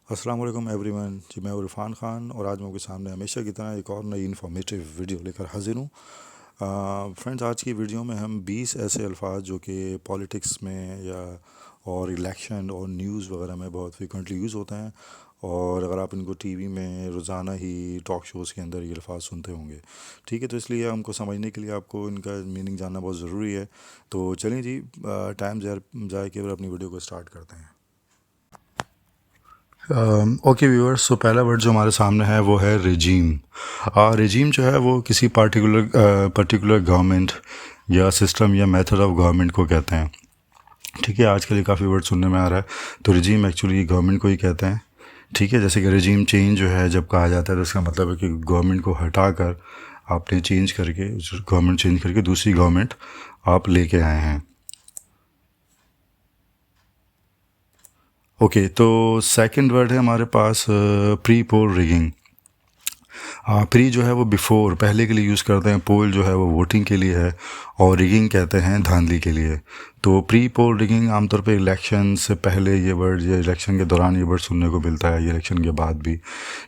अस्सलाम वालेकुम एवरीवन जी। मैं इरफान ख़ान और आज मैं आपके सामने हमेशा की तरह एक और नई इन्फॉर्मेटिव वीडियो लेकर हाजिर हूँ। फ्रेंड्स, आज की वीडियो में हम 20 ऐसे अल्फाज जो कि पॉलिटिक्स में या और इलेक्शन और न्यूज़ वगैरह में बहुत फ्रिक्वेंटली यूज़ होते हैं, और अगर आप इनको टीवी में रोज़ाना ही टॉक शोज़ के अंदर ये अल्फाज सुनते होंगे। ठीक है, तो इसलिए हमको समझने के लिए आपको इनका मीनिंग जानना बहुत ज़रूरी है। तो चलिए जी, टाइम ज़ाय किए बगैर अपनी वीडियो को स्टार्ट करते हैं। ओके व्यूअर्स, सो पहला वर्ड जो हमारे सामने है वो है रिजीम। रिजीम जो है वो किसी पर्टिकुलर गवर्नमेंट या सिस्टम या मेथड ऑफ गवर्नमेंट को कहते हैं। ठीक है, आजकल ये काफ़ी वर्ड सुनने में आ रहा है। तो रिजीम एक्चुअली गवर्नमेंट को ही कहते हैं। ठीक है, जैसे कि रिजीम चेंज जो है जब कहा जाता है तो इसका मतलब है कि गवर्नमेंट को हटा कर आपने चेंज करके गवर्नमेंट चेंज करके दूसरी गवर्नमेंट आप लेके आए हैं। ओके, तो सेकंड वर्ड है हमारे पास प्री पोल रिगिंग। प्री जो है वो बिफोर, पहले के लिए यूज़ करते हैं। पोल जो है वो वोटिंग के लिए है, और रिगिंग कहते हैं धांधली के लिए। तो प्री पोल रिगिंग आमतौर पे इलेक्शन से पहले ये वर्ड या इलेक्शन के दौरान ये वर्ड सुनने को मिलता है, इलेक्शन के बाद भी।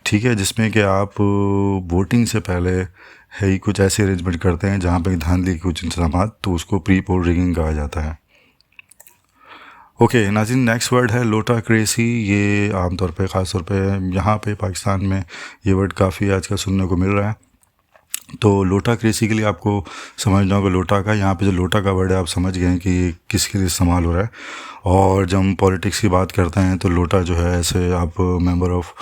ठीक है, जिसमें कि आप वोटिंग से पहले है ही कुछ ऐसे अरेंजमेंट करते हैं जहाँ पे धांधली के कुछ इंतजाम, तो उसको प्री पोल रिगिंग कहा जाता है। ओके नाज़रीन, नेक्स्ट वर्ड है लोटा क्रेसी। ये आमतौर पे ख़ास तौर पे यहाँ पे पाकिस्तान में ये वर्ड काफ़ी आजकल सुनने को मिल रहा है। तो लोटा क्रेसी के लिए आपको समझना होगा लोटा का, यहाँ पे जो लोटा का वर्ड है आप समझ गए हैं कि ये किसके लिए इस्तेमाल हो रहा है। और जब हम पॉलिटिक्स की बात करते हैं तो लोटा जो है, ऐसे आप मेंबर ऑफ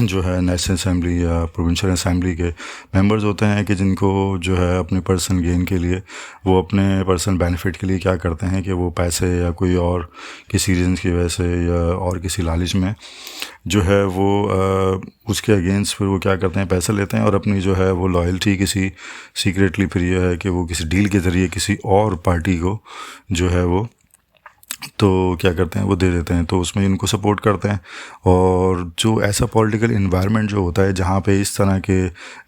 जो है नेशनल असेंबली या प्रोविंशियल असेंबली के मेंबर्स होते हैं कि जिनको जो है अपने पर्सनल गेन के लिए, वो अपने पर्सनल बेनिफिट के लिए क्या करते हैं कि वो पैसे या कोई और किसी रीज़न की वजह से या और किसी लालच में जो है वो उसके अगेंस्ट फिर वो क्या करते हैं, पैसे लेते हैं और अपनी जो है वो लॉयल्टी किसी सीक्रेटली, फिर ये है कि वो किसी डील के ज़रिए किसी और पार्टी को जो है वो तो क्या करते हैं वो दे देते हैं, तो उसमें इनको सपोर्ट करते हैं। और जो ऐसा पॉलिटिकल इन्वायरमेंट जो होता है जहाँ पे इस तरह के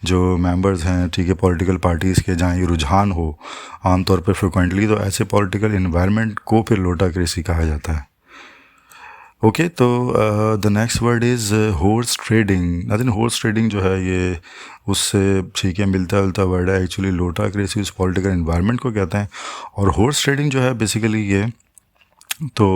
जो मेंबर्स हैं, ठीक है, पॉलिटिकल पार्टीज़ के, जहाँ ये रुझान हो आमतौर पर फ्रिक्वेंटली, तो ऐसे पॉलिटिकल इन्वायरमेंट को फिर लोटाक्रेसी कहा जाता है। ओके, तो the next word is horse trading. नाज़रीन, हॉर्स ट्रेडिंग जो है ये उससे ठीक है मिलता जुलता वर्ड है। एक्चुअली लोटाक्रेसी उस पॉलिटिकल इन्वायरमेंट को कहते हैं, और हॉर्स ट्रेडिंग जो है बेसिकली ये तो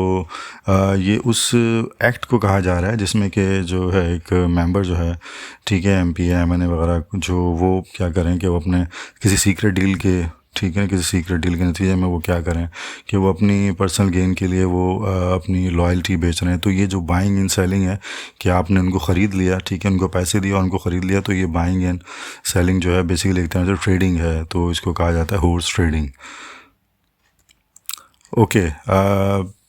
ये उस एक्ट को कहा जा रहा है जिसमें कि जो है एक मेंबर जो है, ठीक है, एमपी है, एमएनए वगैरह, जो वो क्या करें कि वो अपने किसी सीक्रेट डील के, ठीक है, किसी सीक्रेट डील के नतीजे में वो क्या करें कि वो अपनी पर्सनल गेन के लिए वो अपनी लॉयल्टी बेच रहे हैं। तो ये जो बाइंग एंड सेलिंग है कि आपने उनको ख़रीद लिया, ठीक है, उनको पैसे दिए और उनको ख़रीद लिया, तो ये बाइंग एंड सेलिंग जो है बेसिकली एक तरह से ट्रेडिंग है, तो इसको कहा जाता है हॉर्स ट्रेडिंग। ओके,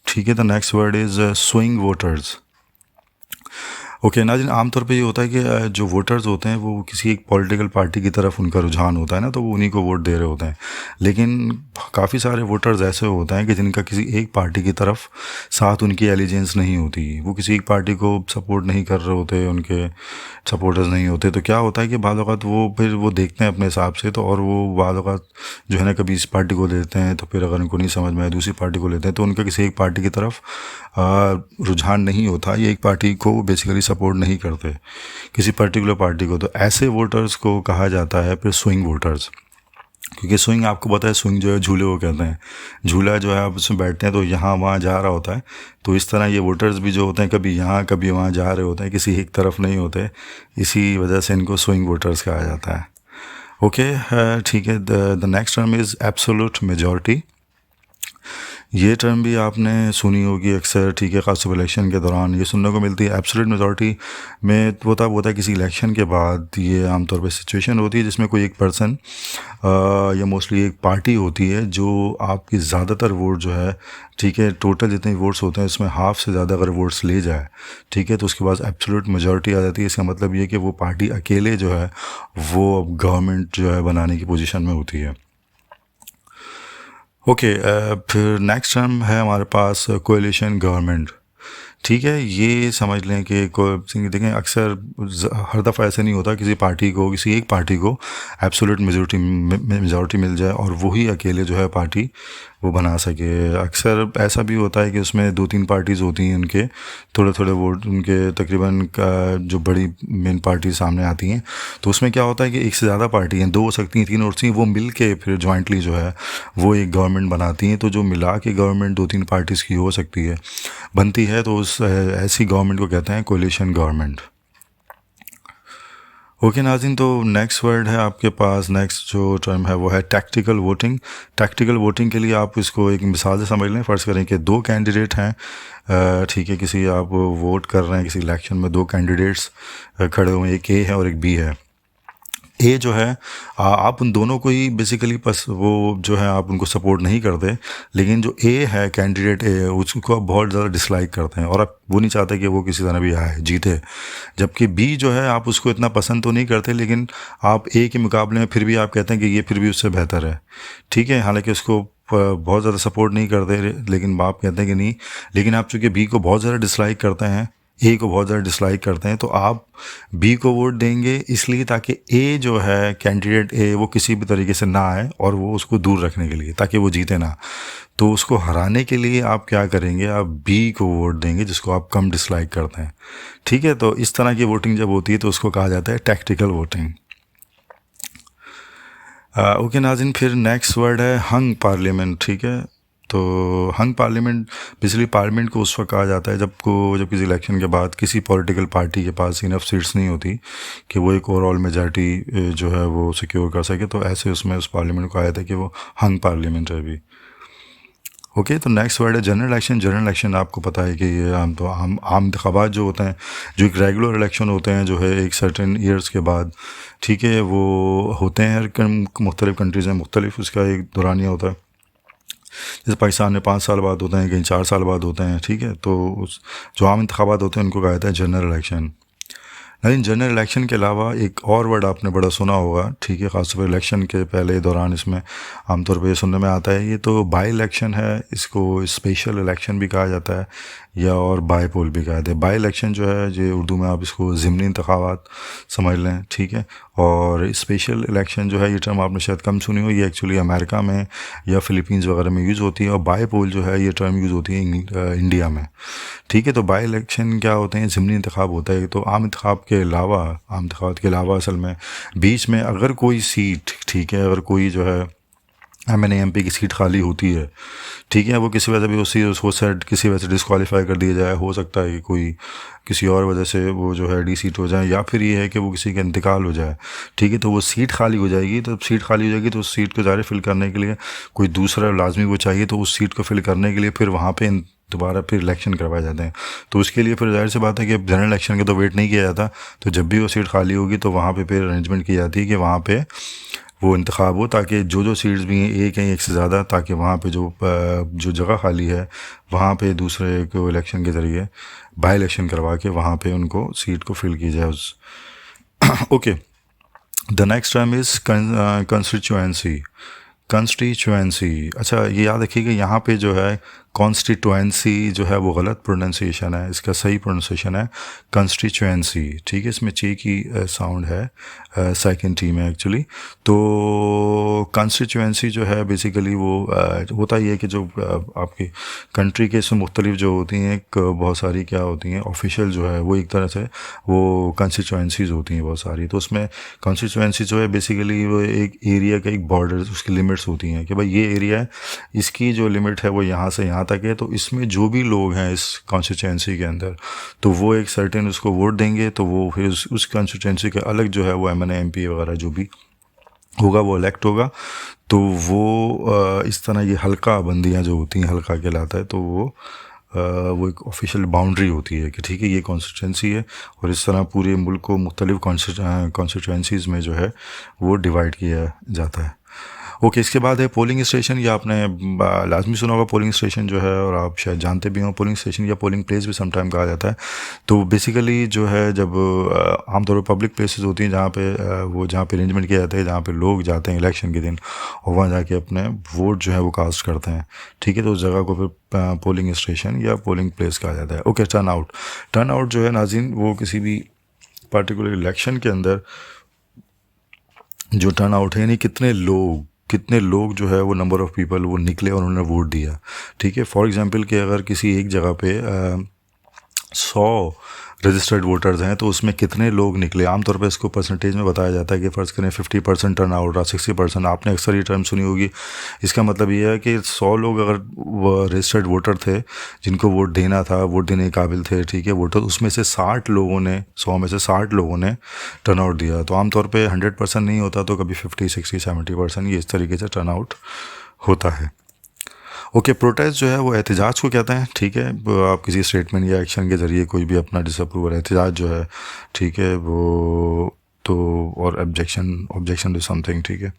ठीक है, the next word is swing voters. Okay नाज़रीन, आमतौर पे ये होता है कि जो वोटर्स होते हैं वो किसी एक पॉलिटिकल पार्टी की तरफ उनका रुझान होता है ना, तो वो उन्हीं को वोट दे रहे होते हैं। लेकिन काफ़ी सारे वोटर्स ऐसे होते हैं कि जिनका किसी एक पार्टी की तरफ साथ उनकी एलिजेंस नहीं होती, वो किसी एक पार्टी को सपोर्ट नहीं कर रहे होते, उनके सपोर्टर्स नहीं होते। तो क्या होता है कि बाद वक़्त वो फिर वो देखते हैं अपने हिसाब से, तो और वो बाद वक़्त जो है ना कभी इस पार्टी को लेते हैं, तो फिर अगर उनको नहीं समझ में आए दूसरी पार्टी को लेते हैं, तो उनका किसी एक पार्टी की तरफ रुझान नहीं होता, ये एक पार्टी को बेसिकली सपोर्ट नहीं करते, किसी पर्टिकुलर पार्टी को। तो ऐसे वोटर्स को कहा जाता है फिर स्विंग वोटर्स। क्योंकि स्विंग आपको पता है, स्विंग जो है झूले को कहते हैं। झूला जो है आप उसमें बैठते हैं तो यहाँ वहाँ जा रहा होता है, तो इस तरह ये वोटर्स भी जो होते हैं कभी यहाँ कभी वहाँ जा रहे होते हैं, किसी एक तरफ नहीं होते। इसी वजह से इनको स्विंग वोटर्स कहा जाता है। ओके, ठीक है, the next term is absolute majority. ये टर्म भी आपने सुनी होगी अक्सर, ठीक है, ख़ासतौर पर इलेक्शन के दौरान ये सुनने को मिलती है। एब्सोल्यूट मेजॉरिटी में वो तब होता है किसी इलेक्शन के बाद, ये आमतौर पे सिचुएशन होती है जिसमें कोई एक पर्सन या मोस्टली एक पार्टी होती है जो आपकी ज़्यादातर वोट जो है, ठीक है, टोटल जितने वोट्स होते हैं उसमें हाफ से ज़्यादा अगर वोट्स ले जाए, ठीक है, तो उसके बाद एब्सोल्यूट मेजॉरिटी आ जाती है। इसका मतलब ये कि वो पार्टी अकेले जो है वो अब गवर्नमेंट जो है बनाने की पोजीशन में होती है। ओके, फिर नेक्स्ट टर्म है हमारे पास कोएलिशन गवर्नमेंट। ठीक है, ये समझ लें कि देखें अक्सर हर दफ़ा ऐसे नहीं होता किसी पार्टी को, किसी एक पार्टी को एब्सोल्यूट मेजॉरिटी मिल जाए और वही अकेले जो है पार्टी वो बना सके। अक्सर ऐसा भी होता है कि उसमें 2-3 पार्टीज़ होती हैं, उनके थोड़े थोड़े वोट उनके तकरीबन जो बड़ी मेन पार्टी सामने आती हैं, तो उसमें क्या होता है कि एक से ज़्यादा पार्टी हैं, 2 हो सकती हैं, 3 हो सकती हैं, वो मिल के फिर जॉइंटली जो है वो एक गवर्नमेंट बनाती हैं। तो जो मिला के गवर्नमेंट 2-3 पार्टीज़ की हो सकती है, बनती है, तो उस ऐसी गवर्नमेंट को कहते हैं कोलिशन गवर्नमेंट। ओके नाज़रीन, तो नेक्स्ट वर्ड है आपके पास, नेक्स्ट जो टर्म है वो है टैक्टिकल वोटिंग। टैक्टिकल वोटिंग के लिए आप इसको एक मिसाल से समझ लें। फ़र्ज़ करें कि 2 कैंडिडेट हैं, ठीक है, किसी आप वोट कर रहे हैं किसी इलेक्शन में, 2 कैंडिडेट्स खड़े हुए हैं, एक ए है और एक बी है। ए जो है आप उन दोनों को ही बेसिकली वो जो है आप उनको सपोर्ट नहीं करते, लेकिन जो ए है कैंडिडेट ए, उसको आप बहुत ज़्यादा डिसलाइक करते हैं और आप वो नहीं चाहते कि वो किसी तरह भी आए जीते। जबकि बी जो है आप उसको इतना पसंद तो नहीं करते, लेकिन आप ए के मुकाबले में फिर भी आप कहते हैं कि ये फिर भी उससे बेहतर है, ठीक है, हालांकि उसको बहुत ज़्यादा सपोर्ट नहीं करते, लेकिन आप कहते हैं कि नहीं, लेकिन आप चूँकि बी को बहुत ज़्यादा डिसलाइक करते हैं, ए को बहुत ज़्यादा डिसलाइक करते हैं, तो आप बी को वोट देंगे इसलिए ताकि ए जो है कैंडिडेट ए वो किसी भी तरीके से ना आए और वो उसको दूर रखने के लिए, ताकि वो जीते ना। तो उसको हराने के लिए आप क्या करेंगे, आप बी को वोट देंगे जिसको आप कम डिसलाइक करते हैं, ठीक है। तो इस तरह की वोटिंग जब होती है तो उसको कहा जाता है टैक्टिकल वोटिंग। ओके नाज़रीन, फिर नेक्स्ट वर्ड है हंग पार्लियामेंट, ठीक है। तो हंग पार्लियामेंट बेसिकली पार्लियामेंट को उस वक्त कहा जाता है जब किसी इलेक्शन के बाद किसी पॉलिटिकल पार्टी के पास इनफ सीट्स नहीं होती कि वो एक ओवरऑल मेजॉरिटी जो है वो सिक्योर कर सके, तो ऐसे उसमें उस पार्लियामेंट को कहा जाता है कि वो हंग पार्लियामेंट है अभी। ओके, तो नेक्स्ट वर्ड है जनरल इलेक्शन। जनरल इलेक्शन आपको पता है कि ये आम इंतखाबात जो होते हैं, जो एक रेगुलर इलेक्शन होते हैं जो है एक सर्टेन ईयर्स के बाद, ठीक है, वो होते हैं हर मुख्तलिफ़ कंट्रीज़ में मुख्तलिफ उसका एक दौरानिया होता है। जैसे पाकिस्तान में 5 साल बाद होते हैं, कहीं 4 साल बाद होते हैं, ठीक है। तो उस जो आम इंतखाबात होते हैं उनको कहा जाता है जनरल इलेक्शन। लेकिन जनरल इलेक्शन के अलावा एक और वर्ड आपने बड़ा सुना होगा, ठीक है, ख़ासतौर पर इलेक्शन के पहले दौरान इसमें आमतौर पर ये सुनने में आता है, ये तो बाई इलेक्शन है, इसको स्पेशल इलेक्शन भी कहा जाता है या और बाई पोल भी कहा जाता है। बाई इलेक्शन जो है जो उर्दू में आप इसको ज़िमनी इंतखाबात समझ लें, ठीक है। और स्पेशल इलेक्शन जो है ये टर्म आपने शायद कम सुनी हो, ये एक्चुअली अमेरिका में या फ़िलीपींस वगैरह में यूज़ होती है, और बाई पोल जो है ये टर्म यूज़ होती है इंडिया में, ठीक है। तो बाई इलेक्शन क्या होते हैं, ज़िमनी इंतखाब होता है। तो आम इंतखाब के अलावा असल में बीच में अगर कोई सीट, ठीक है, अगर कोई जो है MNA MP की सीट खाली होती है, ठीक है, वो किसी वजह भी उसको सेट किसी वजह से डिस्क्वालीफाई कर दिया जाए, हो सकता है कि कोई किसी और वजह से वो जो है डी सीट हो जाए, या फिर ये है कि वो किसी का इंतकाल हो जाए, ठीक है, तो वो सीट खाली हो जाएगी। तो सीट खाली हो जाएगी तो उस सीट को ज़ाहिर फिल करने के लिए कोई दूसरा लाजमी वो चाहिए, तो उस सीट को फिल करने के लिए फिर वहाँ पे दोबारा फिर इलेक्शन करवाए जाते हैं। तो उसके लिए फिर जाहिर सी बात है कि जनरल इलेक्शन का तो वेट नहीं किया जाता, तो जब भी वो सीट खाली होगी तो वहाँ पे फिर अरेंजमेंट की जाती है कि वहाँ पे वो इंतखाब हो, ताकि जो सीट्स भी हैं एक हैं एक से ज़्यादा, ताकि वहाँ पे जो जगह खाली है वहाँ पे दूसरे को इलेक्शन के ज़रिए बाई इलेक्शन करवा के वहाँ पे उनको सीट को फिल की जाए उस okay, the next term is constituency. अच्छा, ये याद रखिएगा यहाँ पे जो है कॉन्स्टिट्यूएंसी जो है वो गलत प्रोनाउंसिएशन है, इसका सही प्रोनाउंसिएशन है कंस्टिट्यूएंसी, ठीक है। इसमें चे की साउंड है सेकंड टी में एक्चुअली। तो कंस्टिट्यूएंसी जो है बेसिकली वो होता ही है कि जो आपकी कंट्री के इसमें मुख्तलिफ जो होती हैं, एक बहुत सारी क्या होती हैं ऑफिशियल जो है वो एक तरह से वो कंस्टिट्यूएंसीज़ होती हैं बहुत सारी। तो उसमें कंस्टिट्यूएंसी जो है बेसिकली वो एक एरिया का एक बॉर्डर, उसकी लिमिट्स होती हैं कि भाई ये एरिया है, इसकी जो लिमिट है वो यहाँ से यहाँ तक है, तो इसमें जो भी लोग हैं इस कॉन्स्टिट्यूएंसी के अंदर तो वो एक सर्टेन उसको वोट देंगे, तो वो फिर उस कॉन्स्टिट्यूएंसी के अलग जो है वो MNA MP वगैरह जो भी होगा वो इलेक्ट होगा। तो वो इस तरह ये हल्का बंदियाँ जो होती हैं, हल्का कहलाता है, तो वो एक ऑफिशियल बाउंड्री होती है कि ठीक है ये कॉन्स्टिट्यूएंसी है, और इस तरह पूरे मुल्क को मुख्तलिफ कॉन्स्टिट्यूएंसीज़ में जो है वो डिवाइड किया जाता है। ओके, इसके बाद है पोलिंग स्टेशन। या आपने लाजमी सुना होगा पोलिंग स्टेशन जो है, और आप शायद जानते भी हो पोलिंग स्टेशन या पोलिंग प्लेस भी समटाइम कहा जाता है। तो बेसिकली जो है जब आमतौर पर पब्लिक प्लेसेस होती हैं जहाँ पे जहाँ पे अरेंजमेंट किया जाता है, जहाँ पे लोग जाते हैं इलेक्शन के दिन और वहाँ जाके अपने वोट जो है वो कास्ट करते हैं, ठीक है। तो उस जगह को फिर पोलिंग स्टेशन या पोलिंग प्लेस कहा जाता है। ओके, टर्न आउट जो है नाज़रीन, वो किसी भी पर्टिकुलर इलेक्शन के अंदर जो टर्न आउट है, यानी कितने लोग जो है वो नंबर ऑफ़ पीपल वो निकले और उन्होंने वोट दिया, ठीक है। फॉर एग्जांपल कि अगर किसी एक जगह पे 100 रजिस्टर्ड वोटर्स हैं तो उसमें कितने लोग निकले, आमतौर पर इसको परसेंटेज में बताया जाता है कि फ़र्ज़ करें 50% टर्न आउट रहा, 60%। आपने अक्सर ये टर्म सुनी होगी। इसका मतलब ये है कि 100 लोग अगर रजिस्टर्ड वोटर थे जिनको वोट देना था, वोट देने के काबिल थे, ठीक है, वोटर, उसमें से 60 लोगों ने 100 में से 60 लोगों ने टर्न आउट दिया। तो आमतौर पर 100% नहीं होता, तो कभी 50, 60, 70% ये इस तरीके से टर्न आउट होता है। ओके, प्रोटेस्ट जो है वो एहतजाज को कहते हैं, ठीक है। आप किसी स्टेटमेंट या एक्शन के ज़रिए कोई भी अपना डिसअप्रूवल, एहतजाज जो है, ठीक है, वो तो, और ऑब्जेक्शन टू समथिंग, ठीक है,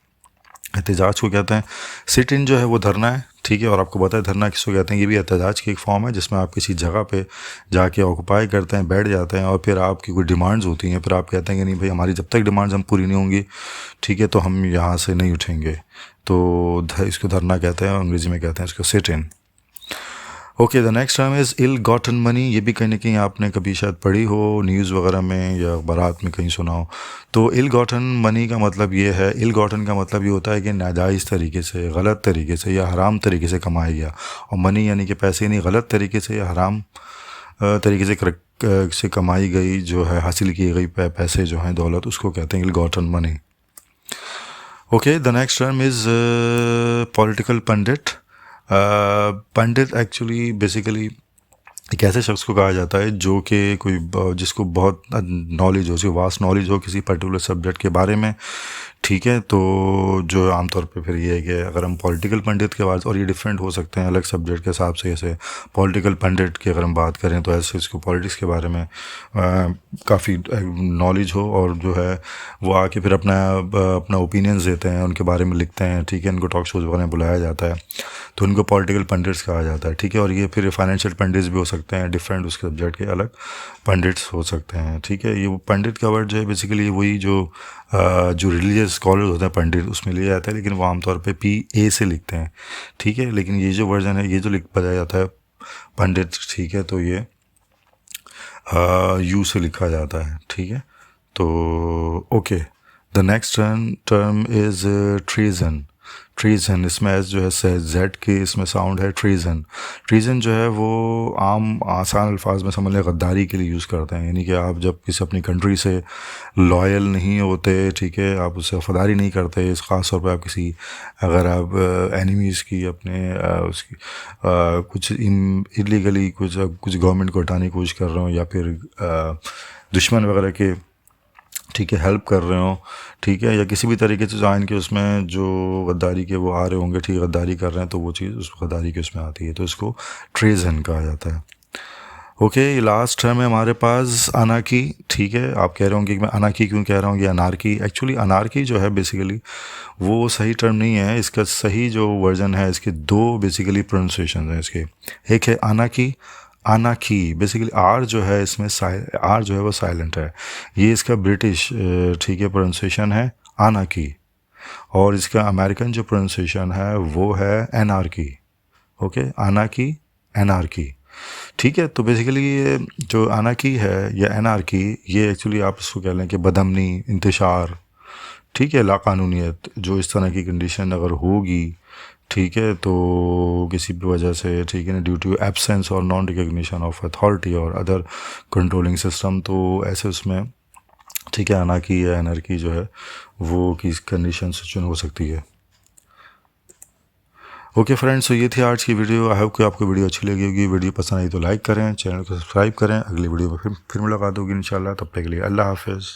एहतजाज को कहते हैं। सिट इन जो है वो धरना है, ठीक है। और आपको पता है धरना किसको कहते हैं, ये भी एहतजाज की एक फॉर्म है जिसमें आप किसी जगह पे जाके ऑक्यूपाई करते हैं, बैठ जाते हैं, और फिर आपकी कोई डिमांड्स होती हैं, फिर आप कहते हैं कि नहीं भाई, हमारी जब तक डिमांड्स हम पूरी नहीं होंगी, ठीक है, तो हम यहाँ से नहीं उठेंगे। तो इसको धरना कहते हैं, अंग्रेज़ी में कहते हैं इसको sit in. Okay, the next term is ill gotten money. ये भी कहीं ना कहीं आपने कभी शायद पढ़ी हो न्यूज़ वगैरह में या अखबारात में कहीं सुना हो। तो इल गॉटन मनी का मतलब ये है, इल गॉटन का मतलब ये होता है कि नाजायज़ तरीके से, गलत तरीके से या हराम तरीके से कमाया गया। और मनी यानी कि पैसे, नहीं, गलत तरीके से या हराम तरीके से कमाई गई जो है, हासिल की गई पैसे जो हैं, दौलत, उसको कहते हैं ill gotten money. Okay, the next term is political pundit. Pundit actually basically एक ऐसे शख्स को कहा जाता है जो कि जिसको बहुत नॉलेज हो, जिसको वास्ट नॉलेज हो किसी पर्टिकुलर सब्जेक्ट के बारे में, ठीक है। तो जो आमतौर पे फिर ये है कि अगर हम पॉलिटिकल पंडित के बाद, और ये डिफरेंट हो सकते हैं अलग सब्जेक्ट के हिसाब से, जैसे पॉलिटिकल पंडित की अगर हम बात करें तो ऐसे इसको पॉलिटिक्स के बारे में काफ़ी नॉलेज हो, और जो है वो आके फिर अपना ओपिनियंस देते हैं, उनके बारे में लिखते हैं, ठीक है। इनको टॉक शोज़ वगैरह में बुलाया जाता है, तो उनको पॉलिटिकल पंडित्स कहा जाता है, ठीक है। और ये फिर फाइनेंशियल पंडित्स भी हो सकते हैं, डिफरेंट उसके सब्जेक्ट के अलग पंडित्स हो सकते हैं, ठीक है। ये पंडित का वर्ड जो है बेसिकली वही जो रिलीजियस स्कॉलर्स होते हैं पंडित, उसमें लिया जाता है, लेकिन वो आमतौर पे PA से लिखते हैं, ठीक है। लेकिन ये जो वर्जन है, ये जो बताया जाता है पंडित, ठीक है, तो ये U से लिखा जाता है, ठीक है। तो okay, the next term is treason. इसमें एस जो है जेड की इसमें साउंड है, ट्रीजन जो है वो आम आसान अल्फाज में समझ लें गद्दारी के लिए यूज़ करते हैं। यानी कि आप जब किसी अपनी कंट्री से लॉयल नहीं होते, ठीक है, आप उससे वफादारी नहीं करते, इस ख़ास तौर पे आप किसी, अगर आप एनिमीज़ की अपने उसकी कुछ इलीगली कुछ गवर्नमेंट को हटाने की कोशिश कर रहे हो, या फिर दुश्मन वगैरह के, ठीक है, हेल्प कर रहे हो, ठीक है, या किसी भी तरीके से जान के उसमें जो गद्दारी के वो आ रहे होंगे, ठीक है, गद्दारी कर रहे हैं, तो वो चीज़ उस गद्दारी के उसमें आती है, तो इसको ट्रेजन कहा जाता है। ओके, लास्ट टर्म है हमारे पास अनार्की, ठीक है। आप कह रहे होंगे कि मैं अनार्की क्यों कह रहा हूँ, ये अनार्की, एक्चुअली अनार्की जो है बेसिकली वो सही टर्म नहीं है। इसका सही जो वर्जन है, इसके दो बेसिकली प्रोनाउंसिएशन हैं इसके। एक है अनाकी, बेसिकली आर जो है इसमें आर जो है वो साइलेंट है, ये इसका ब्रिटिश, ठीक है, प्रोनाउंसिएशन है अनाकी। और इसका अमेरिकन जो प्रोनाउंसिएशन है वो है एनार्की। ओके, अनाकी, एनार्की, ठीक है। तो बेसिकली ये जो अनाकी है या एनार्की, ये एक्चुअली आप इसको कह लें कि बदअमनी, इंतशार, ठीक है, लाकानूनियत, जो इस तरह की कंडीशन अगर होगी, ठीक है, तो किसी भी वजह से, ठीक है ना, ड्यू टू एब्सेंस और नॉन रिकग्निशन ऑफ अथॉरिटी और अदर कंट्रोलिंग सिस्टम, तो ऐसे उसमें, ठीक है, अनार्की या एनार्की जो है वो किस कंडीशन सिचुएशन हो सकती है। ओके फ्रेंड्स, तो ये थी आज की वीडियो। आई होप कि आपको वीडियो अच्छी लगी होगी। वीडियो पसंद आई तो लाइक करें, चैनल को सब्सक्राइब करें। अगली वीडियो में फिर मुलाकात होगी इंशाल्लाह। तब तक के लिए अल्लाह हाफिज़।